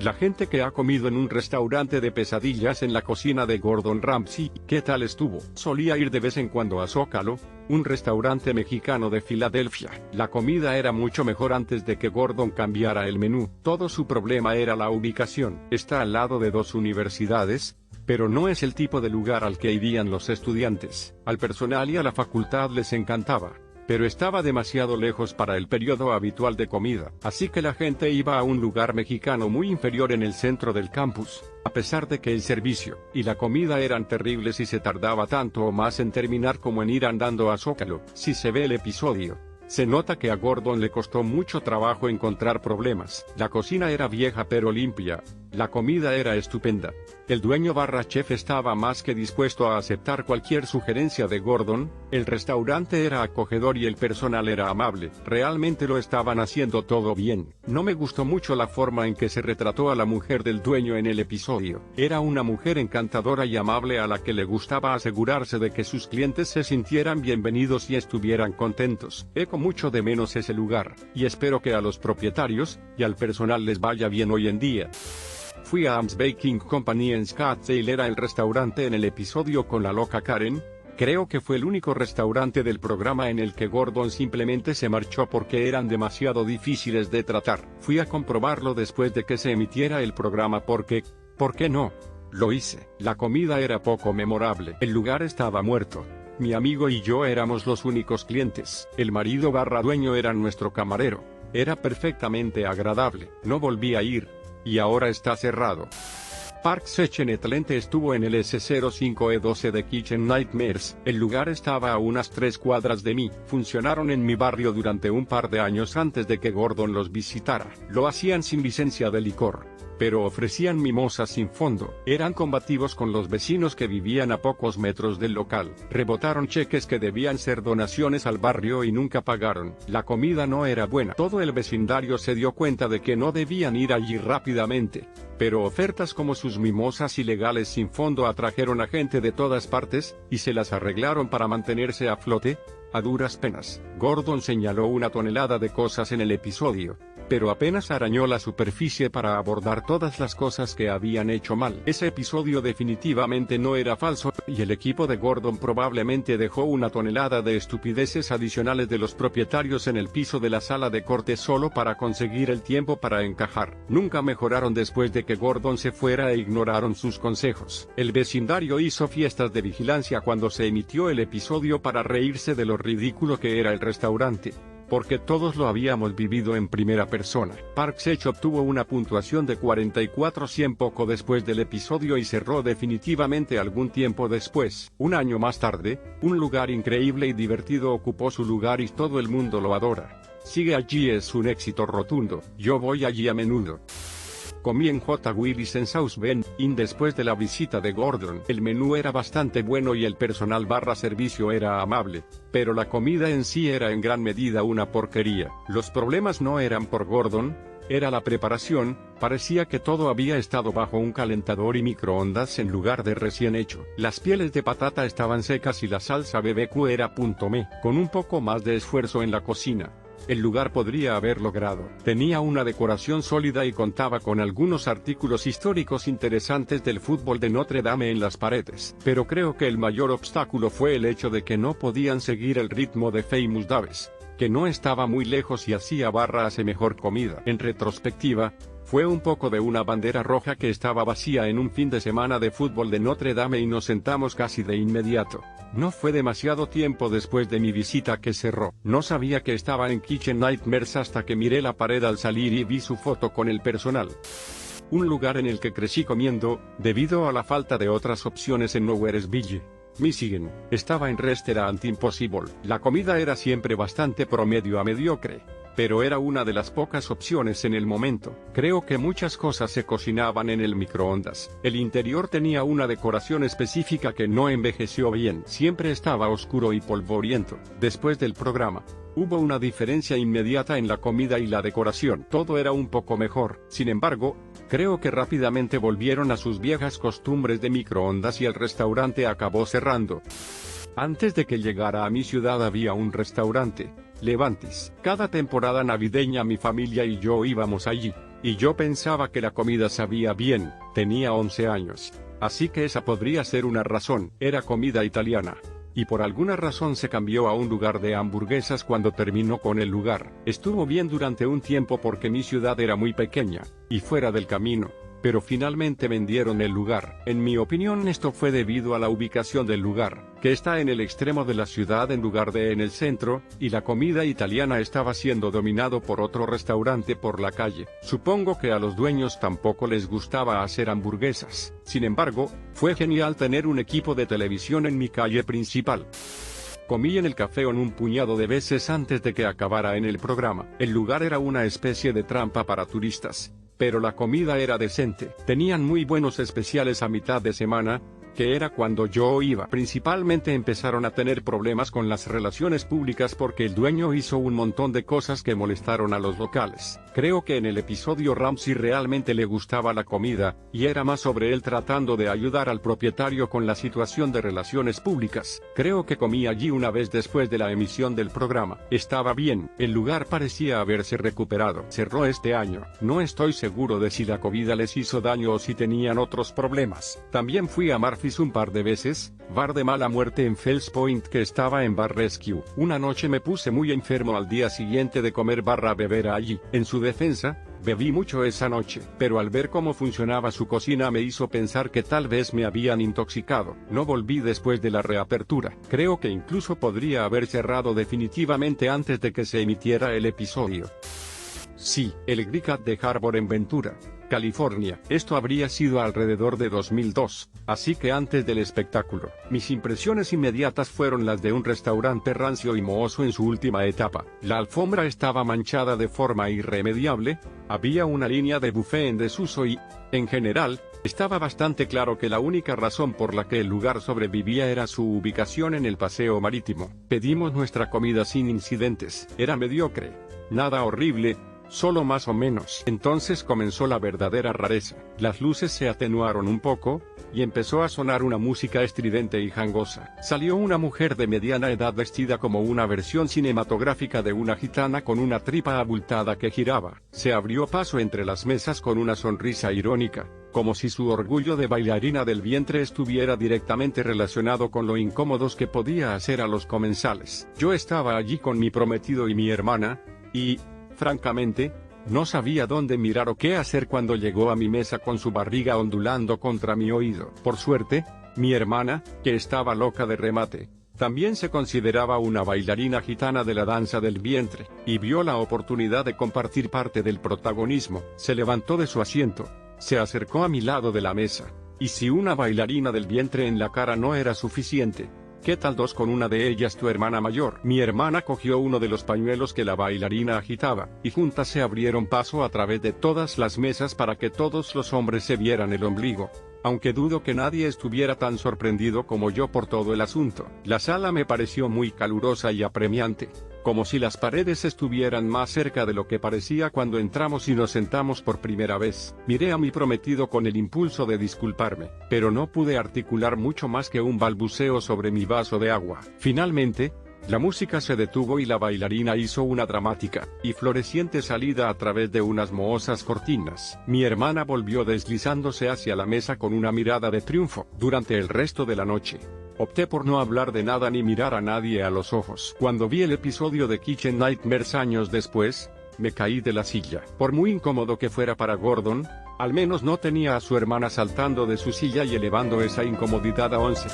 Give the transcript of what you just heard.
La gente que ha comido en un restaurante de pesadillas en la cocina de Gordon Ramsay, ¿qué tal estuvo? Solía ir de vez en cuando a Zócalo, un restaurante mexicano de Filadelfia. La comida era mucho mejor antes de que Gordon cambiara el menú. Todo su problema era la ubicación. Está al lado de dos universidades, pero no es el tipo de lugar al que irían los estudiantes. Al personal y a la facultad les encantaba, pero estaba demasiado lejos para el periodo habitual de comida, así que la gente iba a un lugar mexicano muy inferior en el centro del campus. A pesar de que el servicio y la comida eran terribles y se tardaba tanto o más en terminar como en ir andando a Zócalo. Si se ve el episodio, se nota que a Gordon le costó mucho trabajo encontrar problemas. La cocina era vieja pero limpia, la comida era estupenda. El dueño barra chef estaba más que dispuesto a aceptar cualquier sugerencia de Gordon, el restaurante era acogedor y el personal era amable. Realmente lo estaban haciendo todo bien. No me gustó mucho la forma en que se retrató a la mujer del dueño en el episodio. Era una mujer encantadora y amable a la que le gustaba asegurarse de que sus clientes se sintieran bienvenidos y estuvieran contentos. Echo mucho de menos ese lugar, y espero que a los propietarios y al personal les vaya bien hoy en día. Fui a Am's Baking Company en Scottsdale, era el restaurante en el episodio con la loca Karen. Creo que fue el único restaurante del programa en el que Gordon simplemente se marchó porque eran demasiado difíciles de tratar. Fui a comprobarlo después de que se emitiera el programa porque, ¿por qué no? Lo hice. La comida era poco memorable. El lugar estaba muerto. Mi amigo y yo éramos los únicos clientes. El marido barra dueño era nuestro camarero. Era perfectamente agradable. No volví a ir. Y ahora está cerrado. Park Sechen Atlante estuvo en el S05E12 de Kitchen Nightmares. El lugar estaba a unas 3 cuadras de mí. Funcionaron en mi barrio durante un par de años antes de que Gordon los visitara. Lo hacían sin licencia de licor, pero ofrecían mimosas sin fondo. Eran combativos con los vecinos que vivían a pocos metros del local. Rebotaron cheques que debían ser donaciones al barrio y nunca pagaron. La comida no era buena. Todo el vecindario se dio cuenta de que no debían ir allí rápidamente, pero ofertas como sus mimosas ilegales sin fondo atrajeron a gente de todas partes, y se las arreglaron para mantenerse a flote, a duras penas. Gordon señaló 1 tonelada de cosas en el episodio, pero apenas arañó la superficie para abordar todas las cosas que habían hecho mal. Ese episodio definitivamente no era falso, y el equipo de Gordon probablemente dejó 1 tonelada de estupideces adicionales de los propietarios en el piso de la sala de corte solo para conseguir el tiempo para encajar. Nunca mejoraron después de que Gordon se fuera e ignoraron sus consejos. El vecindario hizo fiestas de vigilancia cuando se emitió el episodio para reírse de lo ridículo que era el restaurante, porque todos lo habíamos vivido en primera persona. Park Sech obtuvo una puntuación de 44/100 poco después del episodio y cerró definitivamente algún tiempo después. Un año más tarde, un lugar increíble y divertido ocupó su lugar y todo el mundo lo adora. Sigue allí, es un éxito rotundo. Yo voy allí a menudo. Comí en J. Willis en South Bend, después de la visita de Gordon. El menú era bastante bueno y el personal barra servicio era amable, pero la comida en sí era en gran medida una porquería. Los problemas no eran por Gordon, era la preparación. Parecía que todo había estado bajo un calentador y microondas en lugar de recién hecho. Las pieles de patata estaban secas y la salsa BBQ era .me. Con un poco más de esfuerzo en la cocina, el lugar podría haber logrado. Tenía una decoración sólida y contaba con algunos artículos históricos interesantes del fútbol de Notre Dame en las paredes. Pero creo que el mayor obstáculo fue el hecho de que no podían seguir el ritmo de Famous Dave's, que no estaba muy lejos y hacía barra hace mejor comida. En retrospectiva, fue un poco de una bandera roja que estaba vacía en un fin de semana de fútbol de Notre Dame y nos sentamos casi de inmediato. No fue demasiado tiempo después de mi visita que cerró. No sabía que estaba en Kitchen Nightmares hasta que miré la pared al salir y vi su foto con el personal. Un lugar en el que crecí comiendo, debido a la falta de otras opciones en Nowheresville, Michigan. Estaba en Restaurant Impossible. La comida era siempre bastante promedio a mediocre, pero era una de las pocas opciones en el momento. Creo que muchas cosas se cocinaban en el microondas. El interior tenía una decoración específica que no envejeció bien. Siempre estaba oscuro y polvoriento. Después del programa, hubo una diferencia inmediata en la comida y la decoración. Todo era un poco mejor. Sin embargo, creo que rápidamente volvieron a sus viejas costumbres de microondas y el restaurante acabó cerrando. Antes de que llegara a mi ciudad había un restaurante, Levantis. Cada temporada navideña mi familia y yo íbamos allí. y yo pensaba que la comida sabía bien, tenía 11 años. Así que esa podría ser una razón, era comida italiana. Y por alguna razón se cambió a un lugar de hamburguesas cuando terminó con el lugar. Estuvo bien durante un tiempo porque mi ciudad era muy pequeña, y fuera del camino. Pero finalmente vendieron el lugar. En mi opinión esto fue debido a la ubicación del lugar, que está en el extremo de la ciudad en lugar de en el centro, y la comida italiana estaba siendo dominado por otro restaurante por la calle. Supongo que a los dueños tampoco les gustaba hacer hamburguesas. Sin embargo, fue genial tener un equipo de televisión en mi calle principal. Comí en el café un puñado de veces antes de que acabara en el programa. El lugar era una especie de trampa para turistas, pero la comida era decente. Tenían muy buenos especiales a mitad de semana, que era cuando yo iba. Principalmente empezaron a tener problemas con las relaciones públicas porque el dueño hizo un montón de cosas que molestaron a los locales. Creo que en el episodio Ramsay realmente le gustaba la comida, y era más sobre él tratando de ayudar al propietario con la situación de relaciones públicas. Creo que comí allí una vez después de la emisión del programa. Estaba bien, el lugar parecía haberse recuperado. Cerró este año. No estoy seguro de si la comida les hizo daño o si tenían otros problemas. También fui a Murphy's un par de veces, bar de mala muerte en Fells Point que estaba en Bar Rescue. Una noche me puse muy enfermo al día siguiente de comer barra beber allí. En su defensa, bebí mucho esa noche, pero al ver cómo funcionaba su cocina me hizo pensar que tal vez me habían intoxicado. No volví después de la reapertura. Creo que incluso podría haber cerrado definitivamente antes de que se emitiera el episodio. Sí, el Greek de Harbor en Ventura, California. Esto habría sido alrededor de 2002, así que antes del espectáculo. Mis impresiones inmediatas fueron las de un restaurante rancio y mohoso en su última etapa. La alfombra estaba manchada de forma irremediable, había una línea de buffet en desuso y, en general, estaba bastante claro que la única razón por la que el lugar sobrevivía era su ubicación en el paseo marítimo. Pedimos nuestra comida sin incidentes. Era mediocre, nada horrible, solo más o menos. Entonces comenzó la verdadera rareza. Las luces se atenuaron un poco, y empezó a sonar una música estridente y jangosa. Salió una mujer de mediana edad vestida como una versión cinematográfica de una gitana con una tripa abultada que giraba. Se abrió paso entre las mesas con una sonrisa irónica, como si su orgullo de bailarina del vientre estuviera directamente relacionado con lo incómodos que podía hacer a los comensales. Yo estaba allí con mi prometido y mi hermana, y, francamente, no sabía dónde mirar o qué hacer cuando llegó a mi mesa con su barriga ondulando contra mi oído. Por suerte, mi hermana, que estaba loca de remate, también se consideraba una bailarina gitana de la danza del vientre, y vio la oportunidad de compartir parte del protagonismo. Se levantó de su asiento, se acercó a mi lado de la mesa, y si una bailarina del vientre en la cara no era suficiente, ¿qué tal dos con una de ellas tu hermana mayor? Mi hermana cogió uno de los pañuelos que la bailarina agitaba, y juntas se abrieron paso a través de todas las mesas para que todos los hombres se vieran el ombligo. Aunque dudo que nadie estuviera tan sorprendido como yo por todo el asunto. La sala me pareció muy calurosa y apremiante, como si las paredes estuvieran más cerca de lo que parecía cuando entramos y nos sentamos por primera vez. Miré a mi prometido con el impulso de disculparme, pero no pude articular mucho más que un balbuceo sobre mi vaso de agua. Finalmente, la música se detuvo y la bailarina hizo una dramática y floreciente salida a través de unas mohosas cortinas. Mi hermana volvió deslizándose hacia la mesa con una mirada de triunfo. Durante el resto de la noche, opté por no hablar de nada ni mirar a nadie a los ojos. Cuando vi el episodio de Kitchen Nightmares años después, me caí de la silla. Por muy incómodo que fuera para Gordon, al menos no tenía a su hermana saltando de su silla y elevando esa incomodidad a 11.